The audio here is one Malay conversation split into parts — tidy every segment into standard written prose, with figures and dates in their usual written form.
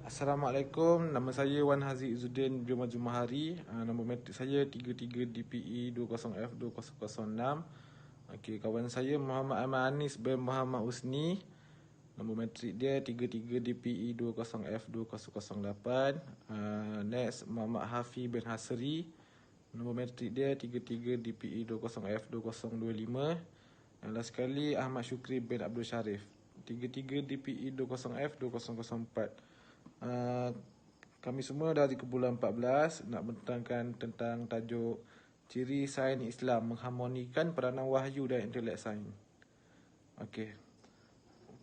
Assalamualaikum, nama saya Wan Haziq Izzuddin Juma Jumahari. Nombor matrik saya 33 DPE 20F2006. Okey, kawan saya Muhammad Aiman Anis bin Muhammad Usni. Nombor matrik dia 33 DPE 20F2008. Next, Muhammad Hafi bin Hasri. Nombor matrik dia 33 DPE 20F2025. Dan last sekali Ahmad Syukri bin Abdul Sharif, 33 DPE 20F2004. Kami semua dari kumpulan 14 nak menerangkan tentang tajuk ciri sains Islam mengharmonikan peranan wahyu dan intelek sains. Okey.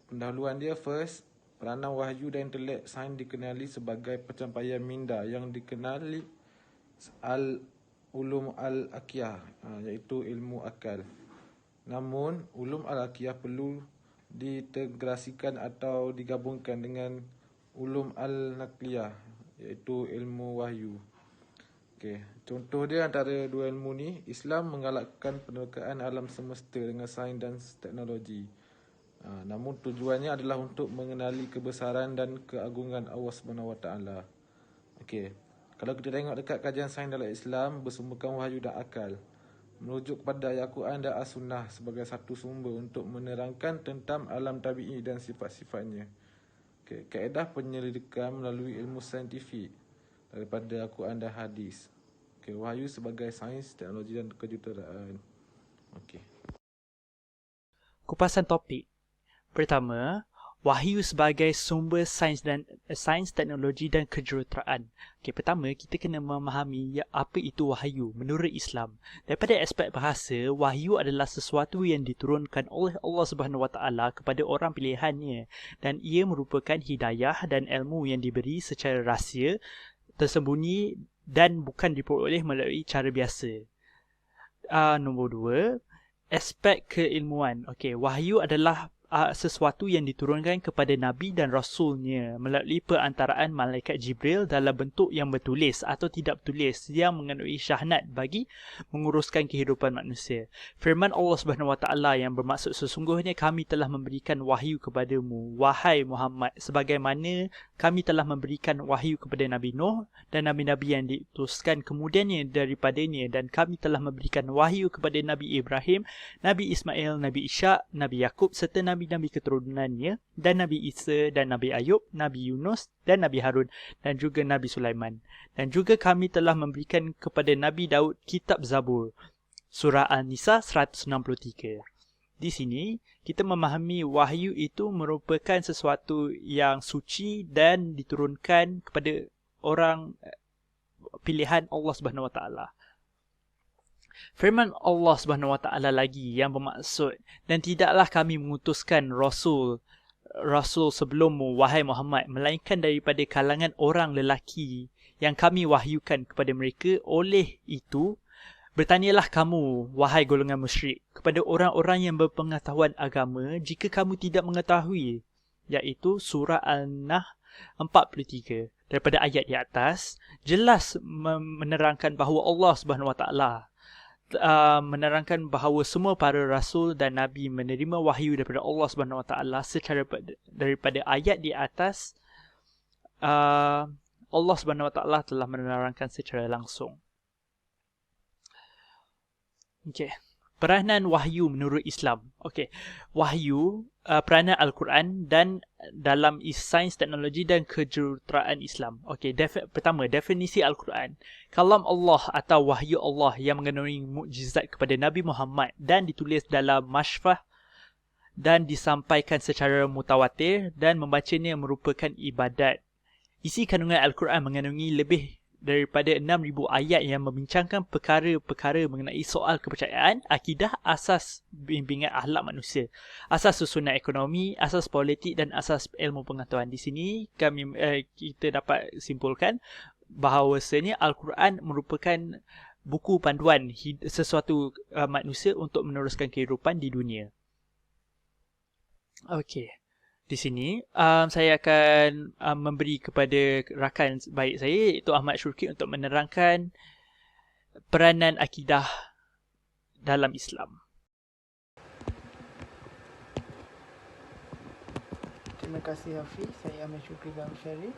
Pendahuluan dia first, peranan wahyu dan intelek sains dikenali sebagai pencapaian minda yang dikenali ulum al-aqiyah, iaitu ilmu akal. Namun, ulum al-aqiyah perlu diintegrasikan atau digabungkan dengan ulum al-naqliyah, iaitu ilmu wahyu. Okey, contoh dia antara dua ilmu ni, Islam menggalakkan penekaan alam semesta dengan sains dan teknologi. Namun tujuannya adalah untuk mengenali kebesaran dan keagungan Allah SWT. Okey, kalau kita tengok dekat kajian sains dalam Islam, bersumberkan wahyu dan akal, merujuk kepada ayat Quran dan As-Sunnah sebagai satu sumber untuk menerangkan tentang alam tabi'i dan sifat-sifatnya. Okay. Kaedah penyelidikan melalui ilmu saintifik daripada Al-Quran dan Hadis. Okay. Wahyu sebagai sains, teknologi dan kejuruteraan. Okay. Kupasan topik. Pertama, wahyu sebagai sumber sains, teknologi dan kejuruteraan. Okey, pertama kita kena memahami apa itu wahyu menurut Islam. Daripada aspek bahasa, wahyu adalah sesuatu yang diturunkan oleh Allah Subhanahu Wa Taala kepada orang pilihannya, dan ia merupakan hidayah dan ilmu yang diberi secara rahsia, tersembunyi dan bukan diperoleh melalui cara biasa. Nombor 2, aspek keilmuan. Okey, wahyu adalah sesuatu yang diturunkan kepada Nabi dan Rasulnya melalui perantaraan Malaikat Jibril dalam bentuk yang bertulis atau tidak bertulis yang mengandungi syahnat bagi menguruskan kehidupan manusia. Firman Allah Subhanahu Wa Taala yang bermaksud sesungguhnya kami telah memberikan wahyu kepadamu, wahai Muhammad, sebagaimana kami telah memberikan wahyu kepada Nabi Nuh dan nabi-nabi yang diutuskan kemudiannya daripadanya, dan kami telah memberikan wahyu kepada Nabi Ibrahim, Nabi Ismail, Nabi Ishaq, Nabi Yakub serta nabi-nabi keturunannya, dan Nabi Isa dan Nabi Ayub, Nabi Yunus dan Nabi Harun, dan juga Nabi Sulaiman. Dan juga kami telah memberikan kepada Nabi Daud kitab Zabur. Surah An-Nisa 163. Di sini, kita memahami wahyu itu merupakan sesuatu yang suci dan diturunkan kepada orang pilihan Allah Subhanahu Wa Taala. Firman Allah Subhanahu Wa Taala lagi yang bermaksud, dan tidaklah kami mengutuskan rasul sebelummu, wahai Muhammad, melainkan daripada kalangan orang lelaki yang kami wahyukan kepada mereka. Oleh itu, bertanyalah kamu, wahai golongan musyrik, kepada orang-orang yang berpengetahuan agama jika kamu tidak mengetahui, iaitu surah An-Nahl 43. Daripada ayat di atas, jelas menerangkan bahawa Allah Subhanahu Wa Taala menerangkan bahawa semua para rasul dan nabi menerima wahyu daripada Allah Subhanahu Wa Taala secara daripada ayat di atas. Allah Subhanahu Wa Taala telah menerangkan secara langsung. Okey, peranan wahyu menurut Islam. Okey, wahyu, peranan Al-Quran dan dalam sains, teknologi dan kejuruteraan Islam. Okey, pertama, definisi Al-Quran. Kalam Allah atau wahyu Allah yang mengandungi mukjizat kepada Nabi Muhammad dan ditulis dalam masyfah dan disampaikan secara mutawatir, dan membacanya merupakan ibadat. Isi kandungan Al-Quran mengandungi lebih daripada 6,000 ayat yang membincangkan perkara-perkara mengenai soal kepercayaan, akidah, asas bimbingan akhlak manusia, asas susunan ekonomi, asas politik dan asas ilmu pengetahuan. Di sini kita dapat simpulkan bahawasanya Al-Quran merupakan buku panduan sesuatu manusia untuk meneruskan kehidupan di dunia. Okey. Di sini, saya akan memberi kepada rakan baik saya, iaitu Ahmad Syukri, untuk menerangkan peranan akidah dalam Islam. Terima kasih Hafiz. Saya Ahmad Syukri bin Syarif.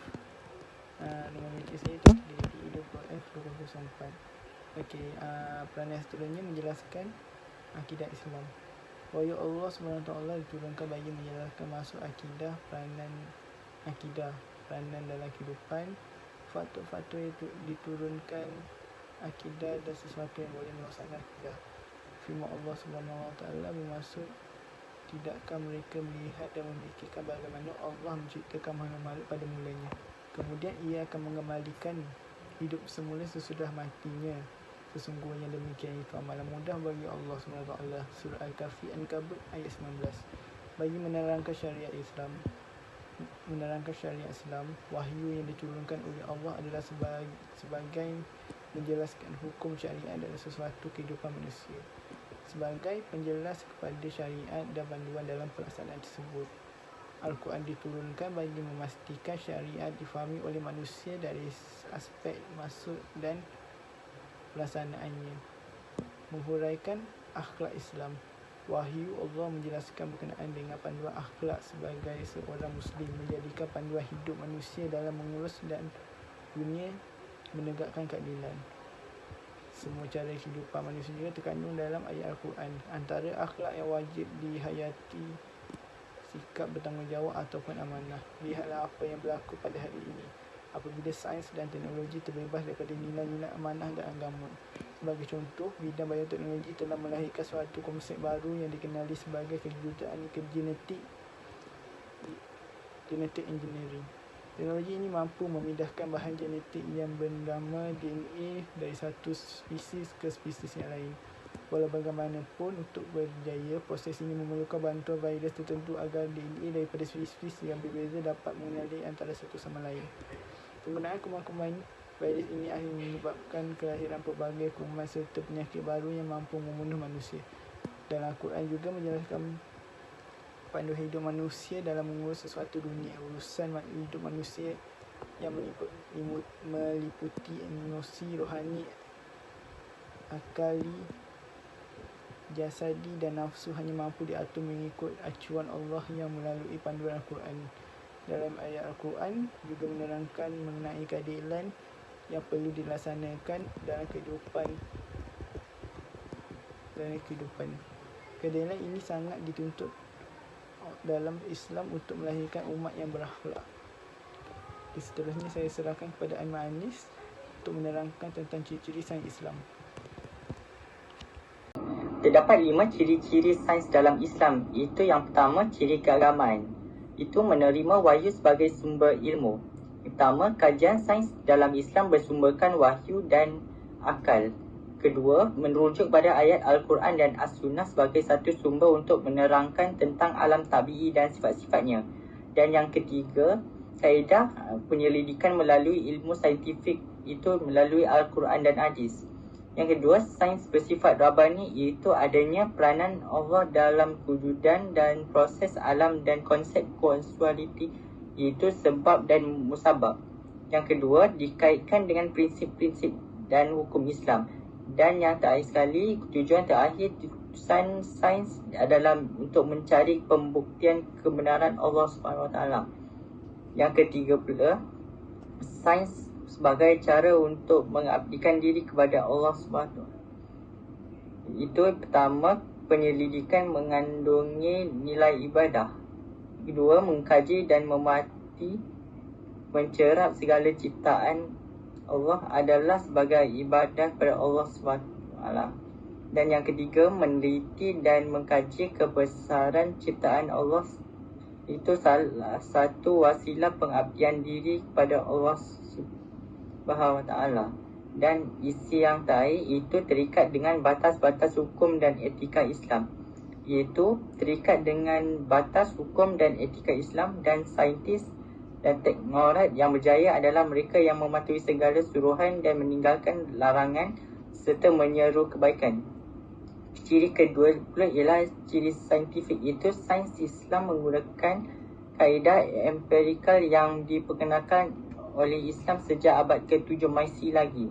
Dengan leceh saya itu di IDF-F2004. Okey, peranan seterusnya menjelaskan akidah Islam. Wahyu Allah SWT diturunkan bagi menjelaskan masuk akidah, peranan dalam kehidupan, faktor-faktor itu diturunkan akidah dan sesuatu yang boleh merosakkan akidah. Firman Allah SWT bermaksud, tidakkah mereka melihat dan memikirkan bagaimana Allah menciptakan makhluk-makhluk pada mulanya, kemudian ia akan mengembalikan hidup semula sesudah matinya. Sesungguhnya demikian itu amalan mudah bagi Allah SWT. Surah Al-Kahfi Ankabut ayat 19. Bagi menerangkan syariat Islam, wahyu yang diturunkan oleh Allah adalah sebagai menjelaskan hukum syariat dalam sesuatu kehidupan manusia, sebagai penjelas kepada syariat dan panduan dalam pelaksanaan tersebut. Al-Quran diturunkan bagi memastikan syariat difahami oleh manusia dari aspek maksud dan pelaksanaannya, menghuraikan akhlak Islam. Wahyu Allah menjelaskan berkenaan dengan panduan akhlak sebagai seorang Muslim, menjadikan panduan hidup manusia dalam mengurus dan dunia, menegakkan keadilan. Semua cara kehidupan manusia juga terkandung dalam ayat Al-Quran. Antara akhlak yang wajib dihayati sikap bertanggungjawab ataupun amanah. Lihatlah apa yang berlaku pada hari ini apabila sains dan teknologi terbebas daripada nilai-nilai amanah dan agama. Sebagai contoh, bidang bioteknologi telah melahirkan suatu konsep baru yang dikenali sebagai kejuruteraan genetic engineering. Teknologi ini mampu memindahkan bahan genetik yang bernama DNA dari satu spesies ke spesies yang lain. Walau bagaimanapun, untuk berjaya, proses ini memerlukan bantuan virus tertentu agar DNA daripada spesies yang berbeza dapat mengenali antara satu sama lain. Penggunaan kuman-kuman virus ini akhirnya menyebabkan kelahiran pelbagai kuman serta penyakit baru yang mampu membunuh manusia. Dan Al-Quran juga menjelaskan panduan hidup manusia dalam mengurus sesuatu dunia. Urusan hidup manusia yang meliputi emosi, rohani, akali, jasadi dan nafsu hanya mampu diatur mengikut acuan Allah yang melalui panduan Al-Quran. Dalam ayat Al-Quran juga menerangkan mengenai keadilan yang perlu dilaksanakan dalam kehidupan. Keadilan ini sangat dituntut dalam Islam untuk melahirkan umat yang berakhlak. Seterusnya saya serahkan kepada Aiman Anis untuk menerangkan tentang ciri-ciri sains Islam. Terdapat 5 ciri-ciri sains dalam Islam. Itu yang pertama, ciri keagamaan. Itu menerima wahyu sebagai sumber ilmu. Pertama, kajian sains dalam Islam bersumberkan wahyu dan akal. Kedua, merujuk pada ayat Al-Quran dan As-Sunnah sebagai satu sumber untuk menerangkan tentang alam tabi'i dan sifat-sifatnya. Dan yang ketiga, kaedah penyelidikan melalui ilmu saintifik, itu melalui Al-Quran dan Hadis. Yang kedua, sains bersifat Rabbani, iaitu adanya peranan Allah dalam kewujudan dan proses alam dan konsep kausaliti, iaitu sebab dan musabab. Yang kedua, dikaitkan dengan prinsip-prinsip dan hukum Islam. Dan yang terakhir sekali, tujuan terakhir keputusan sains adalah untuk mencari pembuktian kebenaran Allah SWT. Yang ketiga pula, sains sebagai cara untuk mengabdikan diri kepada Allah SWT. Itu pertama, penyelidikan mengandungi nilai ibadah. Kedua, mengkaji dan memati mencerap segala ciptaan Allah adalah sebagai ibadah kepada Allah SWT. Dan yang ketiga, meneliti dan mengkaji kebesaran ciptaan Allah. Itu salah satu wasilah pengabdian diri kepada Allah SWT. Dan isi yang terakhir itu terikat dengan batas-batas hukum dan etika Islam, iaitu terikat dengan batas hukum dan etika Islam. Dan saintis dan teknokrat yang berjaya adalah mereka yang mematuhi segala suruhan dan meninggalkan larangan serta menyeru kebaikan. Ciri kedua pula ialah ciri saintifik, iaitu sains Islam menggunakan kaedah empirikal yang diperkenalkan oleh Islam sejak abad ke-7 Maisi lagi.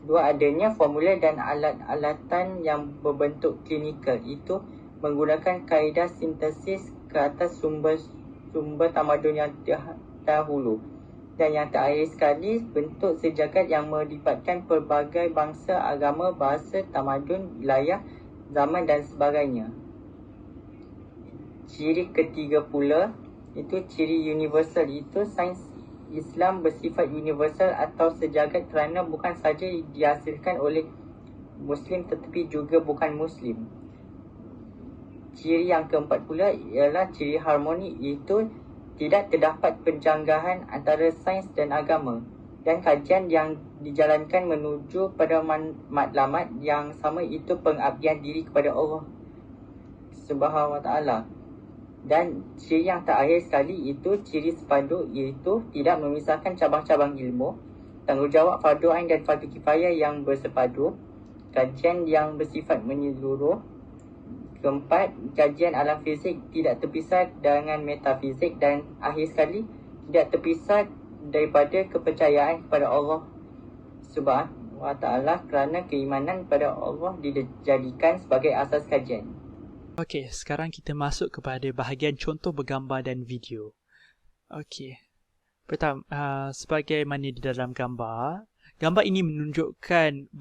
Kedua, adanya formula dan alat-alatan yang berbentuk klinikal, itu menggunakan kaedah sintesis ke atas sumber tamadun yang dahulu. Dan yang terakhir sekali, bentuk sejagat yang melibatkan pelbagai bangsa, agama, bahasa, tamadun, wilayah, zaman dan sebagainya. Ciri ketiga pula, itu ciri universal. Itu sains Islam bersifat universal atau sejagat kerana bukan saja dihasilkan oleh Muslim tetapi juga bukan Muslim. Ciri yang keempat pula ialah ciri harmoni, iaitu tidak terdapat penjanggahan antara sains dan agama, dan kajian yang dijalankan menuju pada matlamat yang sama, itu pengabdian diri kepada Allah Subhanahu Wa Taala. Dan ciri yang terakhir sekali itu ciri sepadu, iaitu tidak memisahkan cabang-cabang ilmu, tanggungjawab fardu ain dan fardu kifayah yang bersepadu, kajian yang bersifat menyeluruh. Keempat, kajian alam fizik tidak terpisah dengan metafizik, dan akhir sekali tidak terpisah daripada kepercayaan kepada Allah Subhanahu Wa Taala, kerana keimanan pada Allah dijadikan sebagai asas kajian. Okey, sekarang kita masuk kepada bahagian contoh bergambar dan video. Okey. Pertama, sebagaimana di dalam gambar ini menunjukkan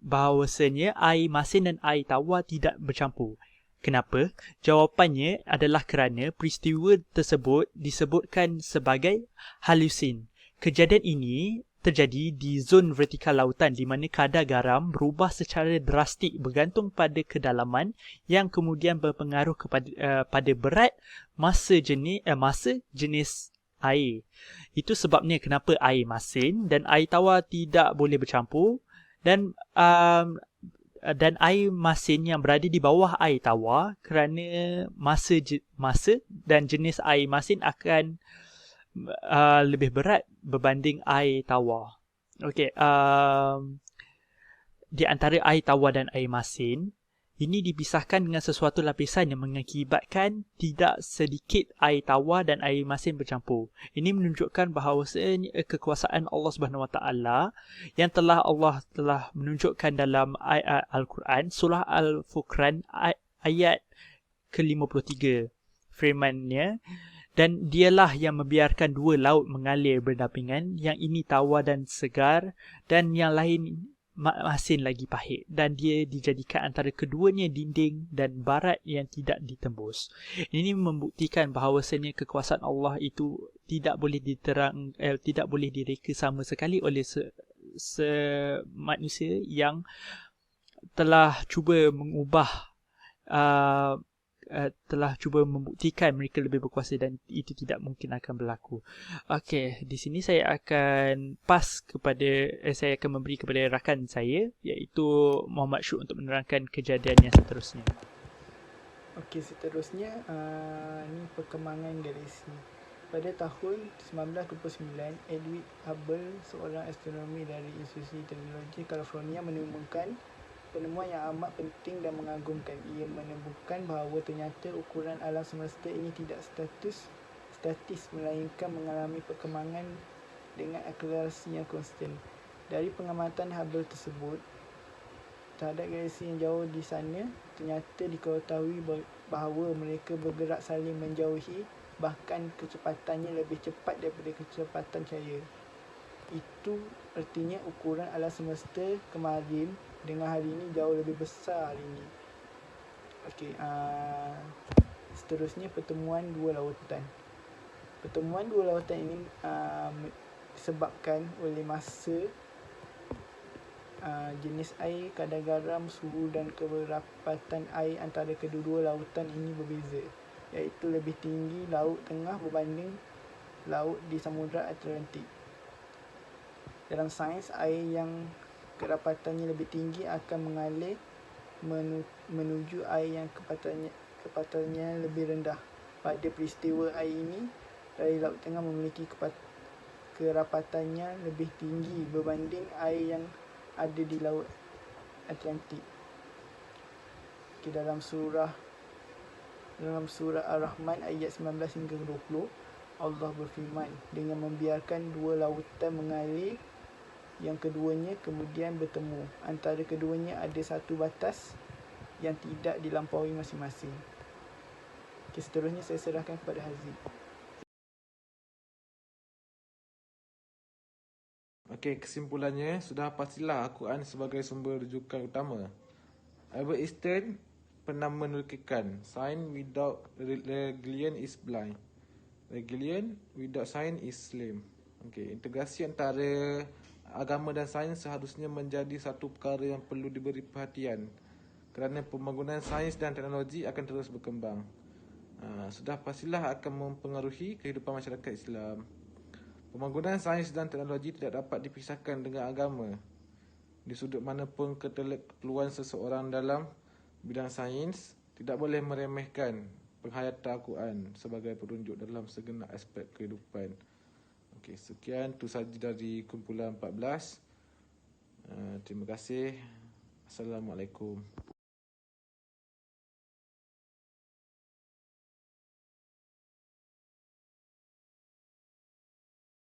bahawasanya air masin dan air tawar tidak bercampur. Kenapa? Jawapannya adalah kerana peristiwa tersebut disebutkan sebagai halusin. Kejadian ini terjadi di zon vertikal lautan di mana kadar garam berubah secara drastik bergantung pada kedalaman, yang kemudian berpengaruh pada berat massa jenis air. Itu sebabnya kenapa air masin dan air tawar tidak boleh bercampur, dan air masin yang berada di bawah air tawar kerana massa dan jenis air masin akan lebih berat berbanding air tawar. Okey, di antara air tawar dan air masin, ini dipisahkan dengan sesuatu lapisan yang mengakibatkan tidak sedikit air tawar dan air masin bercampur. Ini menunjukkan bahawasanya kekuasaan Allah Subhanahu Wa Taala yang Allah telah menunjukkan dalam Al-Quran, surah Al-Furqan ayat ke-53. Firman-Nya, dan dialah yang membiarkan dua laut mengalir berdampingan, yang ini tawar dan segar, dan yang lain masin lagi pahit, dan dia dijadikan antara keduanya dinding dan barat yang tidak ditembus. Ini membuktikan bahawasanya kekuasaan Allah itu tidak boleh tidak boleh direka sama sekali oleh manusia yang telah cuba mengubah telah cuba membuktikan mereka lebih berkuasa, dan itu tidak mungkin akan berlaku. Okey, di sini saya akan saya akan memberi kepada rakan saya, iaitu Muhammad Syuk, untuk menerangkan kejadian yang seterusnya. Okey, seterusnya ni perkembangan galaksi. Pada tahun 1929, Edwin Hubble, seorang astronomi dari Institusi Teknologi California, menemukan penemuan yang amat penting dan mengagumkan. Ia menemukan bahawa ternyata ukuran alam semesta ini tidak statis melainkan mengalami perkembangan dengan akselerasi yang konstan. Dari pengamatan Hubble tersebut terhadap galaksi yang jauh di sana, ternyata diketahui bahawa mereka bergerak saling menjauhi, bahkan kecepatannya lebih cepat daripada kecepatan cahaya. Itu artinya ukuran alam semesta kemarin dengan hari ini jauh lebih besar hari ini. Okey, seterusnya pertemuan dua lautan. Pertemuan dua lautan ini disebabkan oleh massa, jenis air, kadar garam, suhu dan kerapatan air antara kedua-dua lautan ini berbeza, iaitu lebih tinggi Laut Tengah berbanding laut di Samudra Atlantik. Dalam sains, air yang kerapatannya lebih tinggi akan mengalir menuju air yang kepatannya lebih rendah. Pada peristiwa air ini, dari Laut Tengah memiliki kerapatannya lebih tinggi berbanding air yang ada di Laut Atlantik. Dalam surah Ar-Rahman ayat 19 hingga 20, Allah berfirman, dengan membiarkan dua lautan mengalir, yang keduanya kemudian bertemu. Antara keduanya ada satu batas yang tidak dilampaui masing-masing. Seterusnya saya serahkan kepada Haziq. Okey, kesimpulannya, sudah pastilah Al-Quran sebagai sumber rujukan utama. Albert Einstein pernah menuturkan, "Science without religion is blind. Religion without science is lame." Okey, integrasi antara agama dan sains seharusnya menjadi satu perkara yang perlu diberi perhatian kerana pembangunan sains dan teknologi akan terus berkembang. Sudah pastilah akan mempengaruhi kehidupan masyarakat Islam. Pembangunan sains dan teknologi tidak dapat dipisahkan dengan agama. Di sudut mana pun keperluan seseorang dalam bidang sains, tidak boleh meremehkan penghayatan Al-Quran sebagai petunjuk dalam segenap aspek kehidupan. Okey, sekian itu sahaja dari kumpulan 14. Terima kasih. Assalamualaikum.